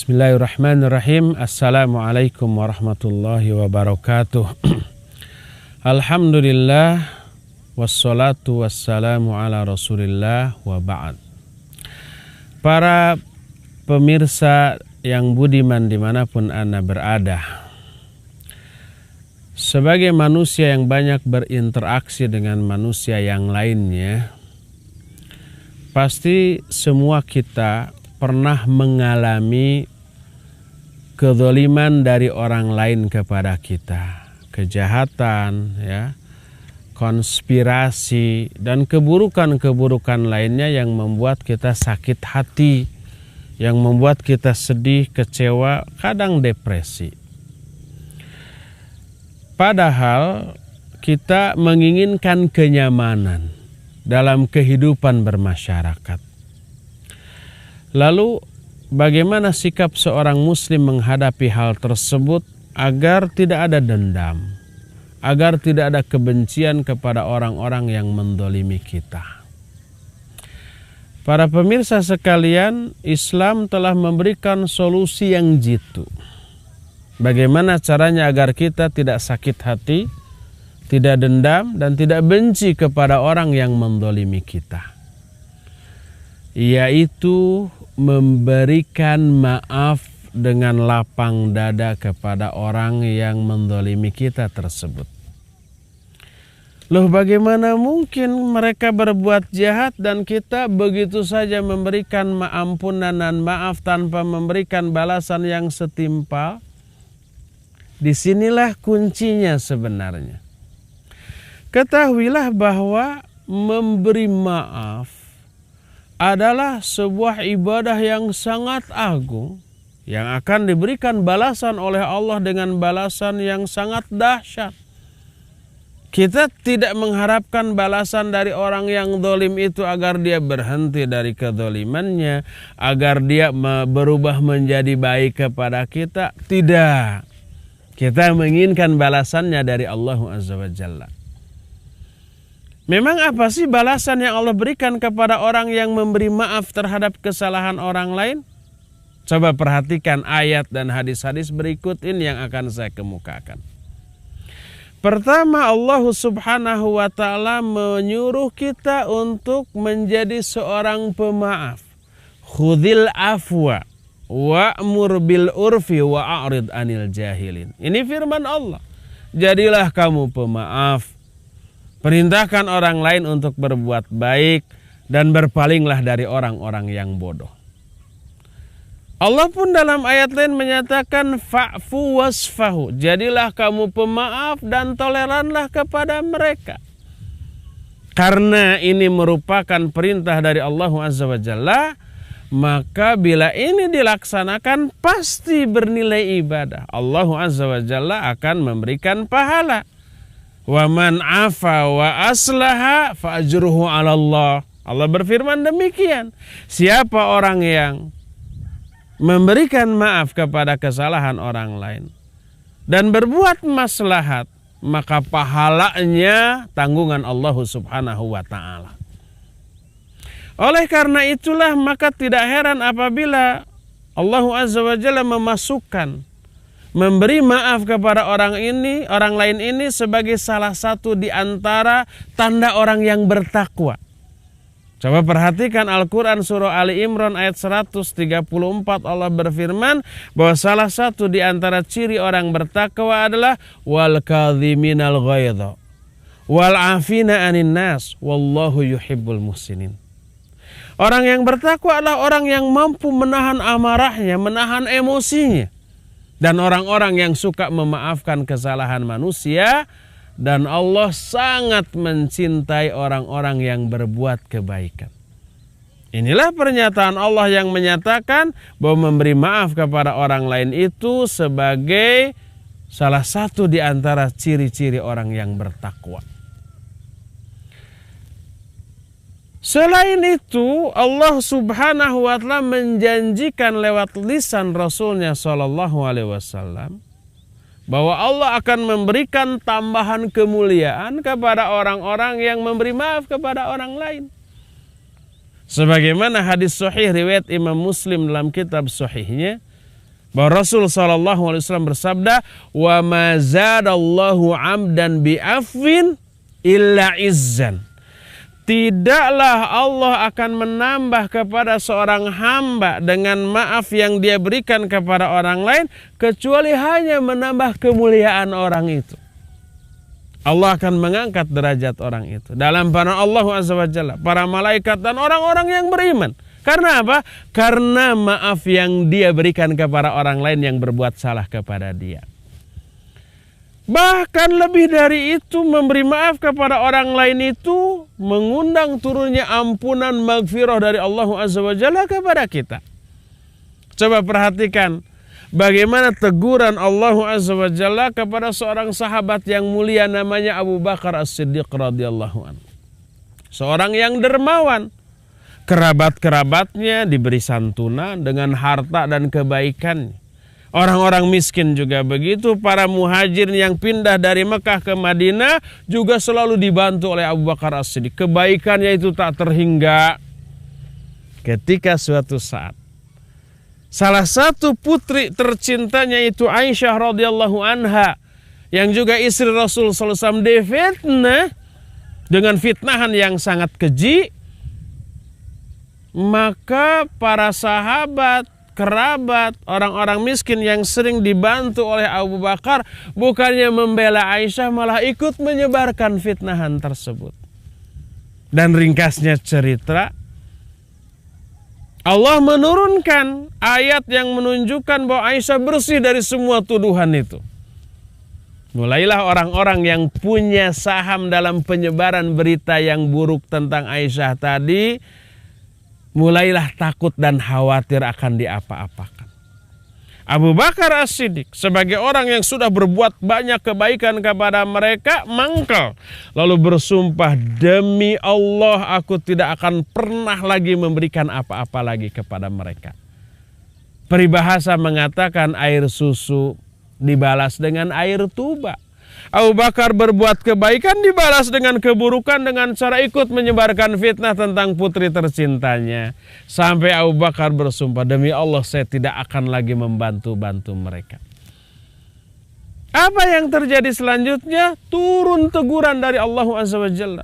Bismillahirrahmanirrahim. Assalamualaikum warahmatullahi wabarakatuh. Alhamdulillah, wassalatu wassalamu ala rasulillah wa ba'd. Para pemirsa yang budiman dimanapun Anda berada, sebagai manusia yang banyak berinteraksi dengan manusia yang lainnya, pasti semua kita pernah mengalami kezaliman dari orang lain kepada kita, kejahatan, ya, konspirasi dan keburukan-keburukan lainnya yang membuat kita sakit hati, yang membuat kita sedih, kecewa, kadang depresi. Padahal kita menginginkan kenyamanan dalam kehidupan bermasyarakat. Lalu bagaimana sikap seorang muslim menghadapi hal tersebut agar tidak ada dendam, agar tidak ada kebencian kepada orang-orang yang mendolimi kita? Para pemirsa sekalian, Islam telah memberikan solusi yang jitu. Bagaimana caranya agar kita tidak sakit hati, tidak dendam, dan tidak benci kepada orang yang mendolimi kita, yaitu memberikan maaf dengan lapang dada kepada orang yang mendolimi kita tersebut. Loh, bagaimana mungkin mereka berbuat jahat dan kita begitu saja memberikan ampunan dan maaf tanpa memberikan balasan yang setimpal? Disinilah kuncinya sebenarnya. Ketahuilah bahwa memberi maaf adalah sebuah ibadah yang sangat agung, yang akan diberikan balasan oleh Allah dengan balasan yang sangat dahsyat. Kita tidak mengharapkan balasan dari orang yang zalim itu agar dia berhenti dari kezalimannya, agar dia berubah menjadi baik kepada kita. Tidak. Kita menginginkan balasannya dari Allah Azza wa Jalla. Memang apa sih balasan yang Allah berikan kepada orang yang memberi maaf terhadap kesalahan orang lain? Coba perhatikan ayat dan hadis-hadis berikut ini yang akan saya kemukakan. Pertama, Allah Subhanahu wa ta'ala menyuruh kita untuk menjadi seorang pemaaf. Khudhil afwa wa'mur bil urfi wa'arid anil jahilin. Ini firman Allah. Jadilah kamu pemaaf. Perintahkan orang lain untuk berbuat baik dan berpalinglah dari orang-orang yang bodoh. Allah pun dalam ayat lain menyatakan fa'fu wasfahu. Jadilah kamu pemaaf dan toleranlah kepada mereka. Karena ini merupakan perintah dari Allah Azza wa Jalla, maka bila ini dilaksanakan pasti bernilai ibadah. Allah Azza wa Jalla akan memberikan pahala. Wa man afa wa aslaha fa ajruhu 'ala Allah. Allah berfirman demikian. Siapa orang yang memberikan maaf kepada kesalahan orang lain dan berbuat maslahat, maka pahalanya tanggungan Allah Subhanahu wa ta'ala. Oleh karena itulah maka tidak heran apabila Allah Azza wa Jalla memasukkan memberi maaf kepada orang lain ini sebagai salah satu di antara tanda orang yang bertakwa. Coba perhatikan Al-Quran surah Ali Imran ayat 134, Allah berfirman bahwa salah satu di antara ciri orang bertakwa adalah wal kadhiminal ghaidha wal afina anin nas wallahu yuhibbul muhsinin. Orang yang bertakwa adalah orang yang mampu menahan amarahnya, menahan emosinya. Dan orang-orang yang suka memaafkan kesalahan manusia. Dan Allah sangat mencintai orang-orang yang berbuat kebaikan. Inilah pernyataan Allah yang menyatakan bahwa memberi maaf kepada orang lain itu sebagai salah satu di antara ciri-ciri orang yang bertakwa. Selain itu, Allah Subhanahu wa ta'ala menjanjikan lewat lisan Rasulnya sallallahu alaihi wasallam bahwa Allah akan memberikan tambahan kemuliaan kepada orang-orang yang memberi maaf kepada orang lain. Sebagaimana hadis sahih riwayat Imam Muslim dalam kitab sahihnya Bahwa Rasul SAW bersabda, wa ma zadallahu 'abdan bi'afwin illa izzan. Tidaklah Allah akan menambah kepada seorang hamba dengan maaf yang dia berikan kepada orang lain, kecuali hanya menambah kemuliaan orang itu. Allah akan mengangkat derajat orang itu. Dalam firman Allah Azza wa Jalla, para malaikat dan orang-orang yang beriman. Karena apa? Karena maaf yang dia berikan kepada orang lain yang berbuat salah kepada dia. Bahkan lebih dari itu, memberi maaf kepada orang lain itu mengundang turunnya ampunan maghfirah dari Allah Azza wa Jalla kepada kita. Coba perhatikan bagaimana teguran Allah Azza wa Jalla kepada seorang sahabat yang mulia namanya Abu Bakar As-Siddiq radhiyallahu anhu. Seorang yang dermawan. Kerabat-kerabatnya diberi santunan dengan harta dan kebaikan. Orang-orang miskin juga begitu. Para muhajirin yang pindah dari Mekah ke Madinah juga selalu dibantu oleh Abu Bakar As-Siddiq. Kebaikannya itu tak terhingga. Ketika suatu saat salah satu putri tercintanya itu Aisyah radhiyallahu anha, yang juga istri Rasul sallallahu alaihi wasallam, difitnah dengan fitnahan yang sangat keji. Maka para sahabat, kerabat, orang-orang miskin yang sering dibantu oleh Abu Bakar, bukannya membela Aisyah, malah ikut menyebarkan fitnahan tersebut. Dan ringkasnya cerita, Allah menurunkan ayat yang menunjukkan bahwa Aisyah bersih dari semua tuduhan itu. Mulailah orang-orang yang punya saham dalam penyebaran berita yang buruk tentang Aisyah tadi, mulailah takut dan khawatir akan diapa-apakan. Abu Bakar As-Siddiq sebagai orang yang sudah berbuat banyak kebaikan kepada mereka mangkal. Lalu bersumpah, demi Allah aku tidak akan pernah lagi memberikan apa-apa lagi kepada mereka. Peribahasa mengatakan air susu dibalas dengan air tuba. Abu Bakar berbuat kebaikan dibalas dengan keburukan dengan cara ikut menyebarkan fitnah tentang putri tercintanya. Sampai Abu Bakar bersumpah, demi Allah saya tidak akan lagi membantu-bantu mereka. Apa yang terjadi selanjutnya? Turun teguran dari Allah Azza wa Jalla.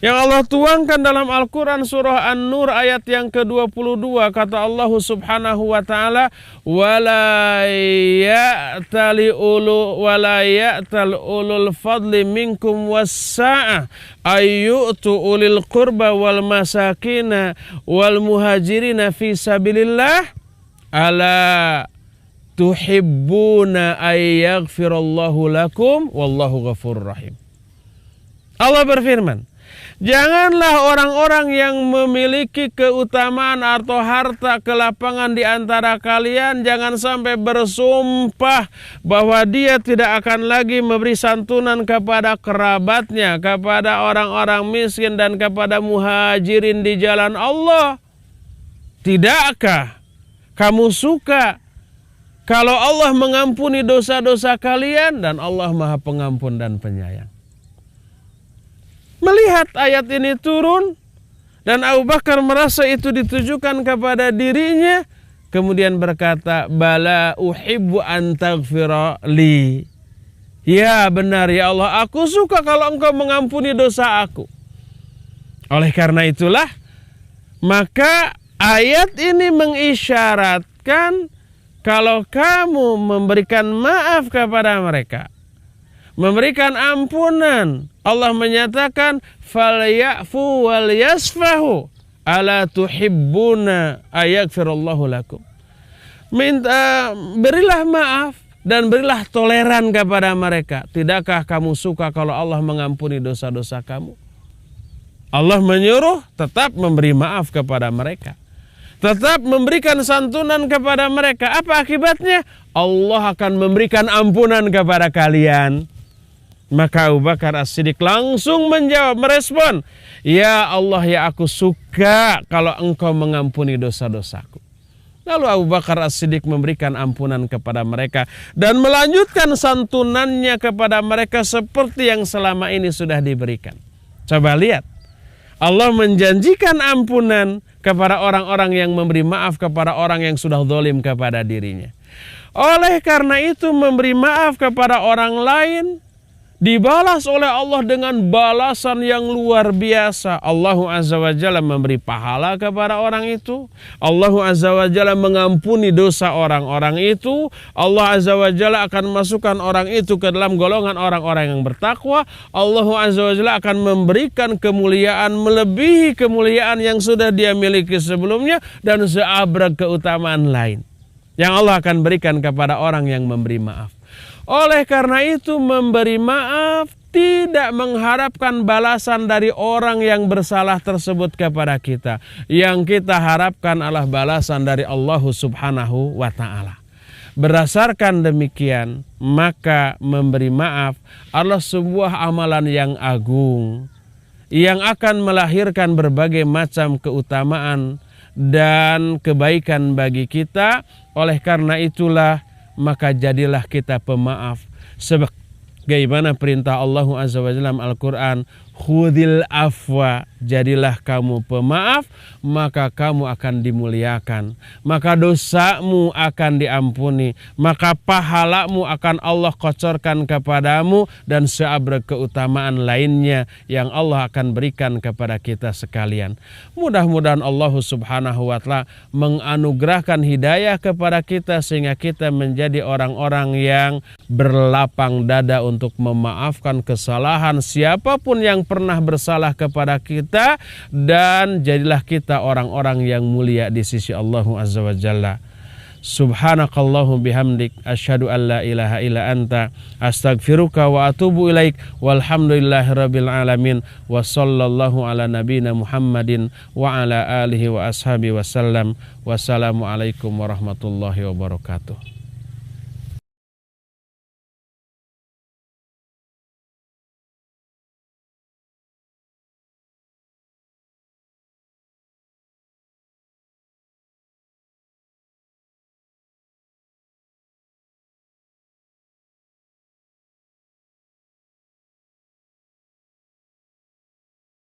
Yang Allah tuangkan dalam Al-Quran surah An-Nur ayat yang ke-22. Kata Allah subhanahu wa ta'ala, wala ya'tal ulul fadli minkum wassa'ah ayyu'tu ulil qurba wal masakina wal muhajirina fi sabilillah ala tuhibbuna ayyaghfirallahu lakum wallahu ghafurur rahim. Allah berfirman, janganlah orang-orang yang memiliki keutamaan atau harta kelapangan di antara kalian jangan sampai bersumpah bahwa dia tidak akan lagi memberi santunan kepada kerabatnya, kepada orang-orang miskin dan kepada muhajirin di jalan Allah. Tidakkah kamu suka kalau Allah mengampuni dosa-dosa kalian, dan Allah Maha Pengampun dan Penyayang? Melihat ayat ini turun dan Abu Bakar merasa itu ditujukan kepada dirinya, kemudian berkata, bala uhibbu an taghfira li. Ya benar ya Allah, aku suka kalau engkau mengampuni dosa aku. Oleh karena itulah, maka ayat ini mengisyaratkan kalau kamu memberikan maaf kepada mereka, memberikan ampunan, Allah menyatakan falyafu wal yasfahu ala tuhibbuna ayaghfirallahu lakum. Berilah maaf dan berilah toleran kepada mereka. Tidakkah kamu suka kalau Allah mengampuni dosa-dosa kamu? Allah menyuruh tetap memberi maaf kepada mereka, tetap memberikan santunan kepada mereka. Apa akibatnya? Allah akan memberikan ampunan kepada kalian. Maka Abu Bakar As-Siddiq langsung menjawab, merespon, ya Allah, ya aku suka kalau engkau mengampuni dosa-dosaku. Lalu Abu Bakar As-Siddiq memberikan ampunan kepada mereka dan melanjutkan santunannya kepada mereka seperti yang selama ini sudah diberikan. Coba lihat, Allah menjanjikan ampunan kepada orang-orang yang memberi maaf kepada orang yang sudah zalim kepada dirinya. Oleh karena itu memberi maaf kepada orang lain dibalas oleh Allah dengan balasan yang luar biasa. Allah Azza wa Jalla memberi pahala kepada orang itu. Allah Azza wa Jalla mengampuni dosa orang-orang itu. Allah Azza wa Jalla akan masukkan orang itu ke dalam golongan orang-orang yang bertakwa. Allah Azza wa Jalla akan memberikan kemuliaan melebihi kemuliaan yang sudah dia miliki sebelumnya dan seabrek keutamaan lain yang Allah akan berikan kepada orang yang memberi maaf. Oleh karena itu memberi maaf tidak mengharapkan balasan dari orang yang bersalah tersebut kepada kita. Yang kita harapkan adalah balasan dari Allah Subhanahu wa ta'ala. Berdasarkan demikian, maka memberi maaf adalah sebuah amalan yang agung yang akan melahirkan berbagai macam keutamaan dan kebaikan bagi kita. Oleh karena itulah maka jadilah kita pemaaf sebagaimana perintah Allah Azza wa Jalla dalam Al-Quran, khudil afwa, jadilah kamu pemaaf maka kamu akan dimuliakan, maka dosamu akan diampuni, maka pahalamu akan Allah kocorkan kepadamu dan seabrek keutamaan lainnya yang Allah akan berikan kepada kita sekalian. Mudah-mudahan Allah Subhanahu wa ta'ala menganugerahkan hidayah kepada kita sehingga kita menjadi orang-orang yang berlapang dada untuk memaafkan kesalahan siapapun yang pernah bersalah kepada kita, dan jadilah kita orang-orang yang mulia di sisi Allah Azza wa Jalla. Subhanakallahu bihamdik, asyhadu an la ilaha illa anta, astaghfiruka wa atubu ilaik, walhamdulillahi rabbil alamin, wa sallallahu ala nabina Muhammadin wa ala alihi wa ashabihi wasallam. Wassalamualaikum warahmatullahi wabarakatuh.